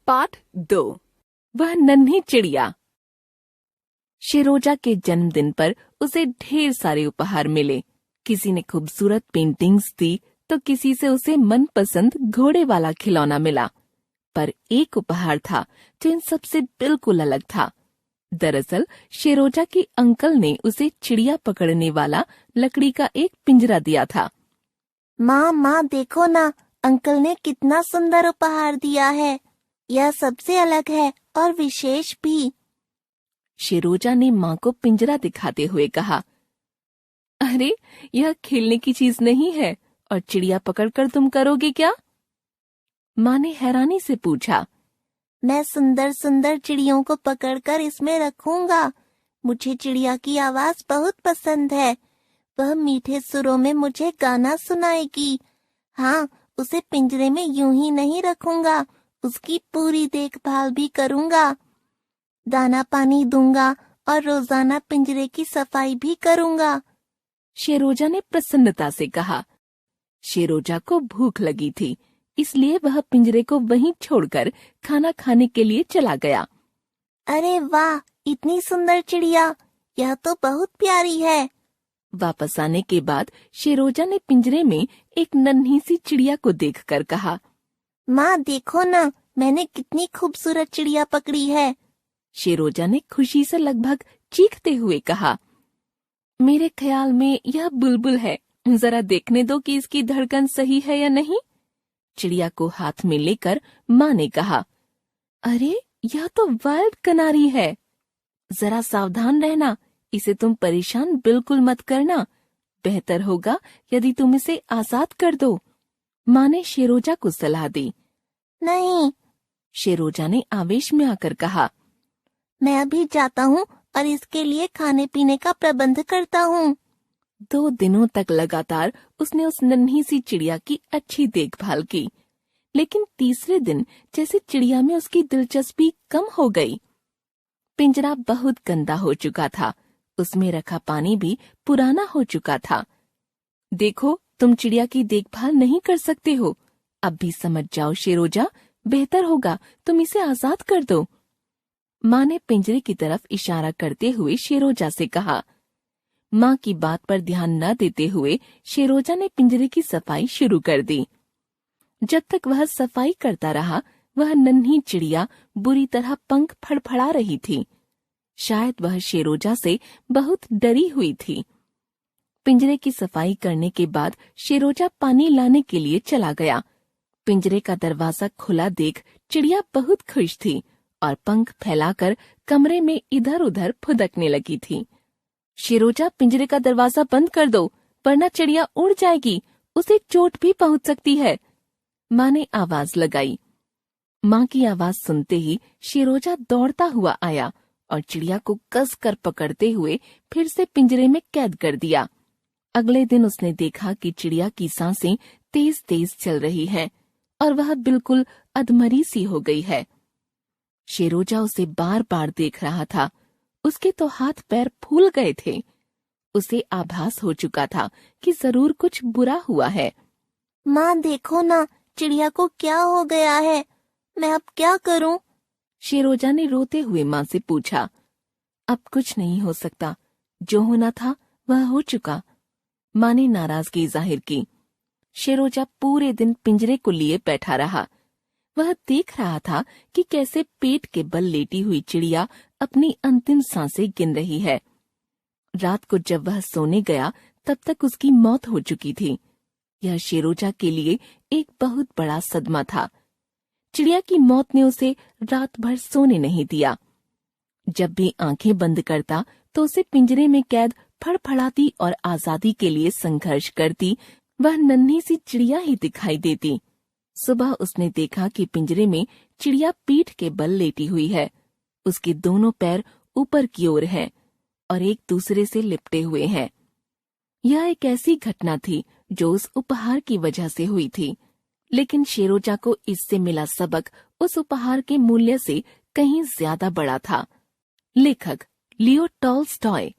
Part 2। वह नन्ही चिड़िया। शिरोजा के जन्मदिन पर उसे ढेर सारे उपहार मिले। किसी ने खूबसूरत पेंटिंग्स दी तो किसी से उसे मनपसंद घोड़े वाला खिलौना मिला। पर एक उपहार था जो इन सबसे बिल्कुल अलग था। दरअसल शिरोजा के अंकल ने उसे चिड़िया पकड़ने वाला लकड़ी का एक पिंजरा दिया था। माँ देखो ना, अंकल ने कितना सुंदर उपहार दिया है। यह सबसे अलग है और विशेष भी। शिरोजा ने माँ को पिंजरा दिखाते हुए कहा, अरे यह खेलने की चीज नहीं है और चिड़िया पकड़कर तुम करोगे क्या? माँ ने हैरानी से पूछा। मैं सुंदर सुंदर चिड़ियों को पकड़कर इसमें रखूंगा। मुझे चिड़िया की आवाज बहुत पसंद है। वह मीठे सुरों में मुझे गाना सुनाएगी। हाँ, उसे पिंजरे में यूं ही नहीं रखूंगा, उसकी पूरी देखभाल भी करूंगा। दाना पानी दूंगा और रोजाना पिंजरे की सफाई भी करूंगा। शिरोजा ने प्रसन्नता से कहा। शिरोजा को भूख लगी थी, इसलिए वह पिंजरे को वहीं छोड़कर खाना खाने के लिए चला गया। अरे वाह, इतनी सुंदर चिड़िया, यह तो बहुत प्यारी है। वापस आने के बाद शिरोजा ने पिंजरे में एक नन्ही सी चिड़िया को देखकर कहा, माँ देखो ना, मैंने कितनी खूबसूरत चिड़िया पकड़ी है। शिरोजा ने खुशी से लगभग चीखते हुए कहा, मेरे ख्याल में यह बुलबुल है, जरा देखने दो कि इसकी धड़कन सही है या नहीं। चिड़िया को हाथ में लेकर माँ ने कहा, अरे यह तो वाइल्ड कनारी है। जरा सावधान रहना, इसे तुम परेशान बिल्कुल मत करना। बेहतर होगा यदि तुम इसे आजाद कर दो। माँ ने शिरोजा को सलाह दी। नहीं, शिरोजा ने आवेश में आकर कहा, मैं अभी जाता हूँ और इसके लिए खाने पीने का प्रबंध करता हूँ। 2 दिनों तक लगातार उसने उस नन्ही सी चिड़िया की अच्छी देखभाल की, लेकिन तीसरे दिन जैसे चिड़िया में उसकी दिलचस्पी कम हो गई। पिंजरा बहुत गंदा हो चुका था, उसमें रखा पानी भी पुराना हो चुका था। देखो, तुम चिड़िया की देखभाल नहीं कर सकते हो। अब भी समझ जाओ शिरोजा, बेहतर होगा तुम इसे आजाद कर दो। माँ ने पिंजरे की तरफ इशारा करते हुए शिरोजा से कहा। माँ की बात पर ध्यान न देते हुए शिरोजा ने पिंजरे की सफाई शुरू कर दी। जब तक वह सफाई करता रहा, वह नन्ही चिड़िया बुरी तरह पंख फड़फड़ा रही थी। शायद वह शिरोजा से बहुत डरी हुई थी। पिंजरे की सफाई करने के बाद शिरोजा पानी लाने के लिए चला गया। पिंजरे का दरवाजा खुला देख चिड़िया बहुत खुश थी और पंख फैलाकर कमरे में इधर उधर फुदकने लगी थी। शिरोजा, पिंजरे का दरवाजा बंद कर दो, वरना चिड़िया उड़ जाएगी, उसे चोट भी पहुंच सकती है। माँ ने आवाज लगाई। माँ की आवाज सुनते ही शिरोजा दौड़ता हुआ आया और चिड़िया को कसकर पकड़ते हुए फिर से पिंजरे में कैद कर दिया। अगले दिन उसने देखा कि चिड़िया की सांसें तेज तेज चल रही हैं और वह बिल्कुल अधमरी सी हो गई है। शिरोजा उसे बार बार देख रहा था। उसके तो हाथ पैर फूल गए थे। उसे आभास हो चुका था कि जरूर कुछ बुरा हुआ है। माँ देखो ना, चिड़िया को क्या हो गया है। मैं अब क्या करूँ? शिरोजा ने रोते हुए माँ से पूछा। अब कुछ नहीं हो सकता, जो होना था वह हो चुका। माँ ने नाराजगी जाहिर की। शिरोजा पूरे दिन पिंजरे को लिए बैठा रहा। वह देख रहा था कि कैसे पेट के बल लेटी हुई चिड़िया अपनी अंतिम सांसें गिन रही है। रात को जब वह सोने गया तब तक उसकी मौत हो चुकी थी। यह शिरोजा के लिए एक बहुत बड़ा सदमा था। चिड़िया की मौत ने उसे रात भर सोने नहीं दिया। जब भी आंखें बंद करता तो उसे पिंजरे में कैद फड़फड़ाती और आजादी के लिए संघर्ष करती वह नन्ही सी चिड़िया ही दिखाई देती। सुबह उसने देखा कि पिंजरे में चिड़िया पीठ के बल लेटी हुई है। उसके दोनों पैर ऊपर की ओर हैं और एक दूसरे से लिपटे हुए हैं। यह एक ऐसी घटना थी जो उस उपहार की वजह से हुई थी, लेकिन शिरोजा को इससे मिला सबक उस उपहार के मूल्य से कहीं ज्यादा बड़ा था। लेखक लियो टॉल्स्टॉय।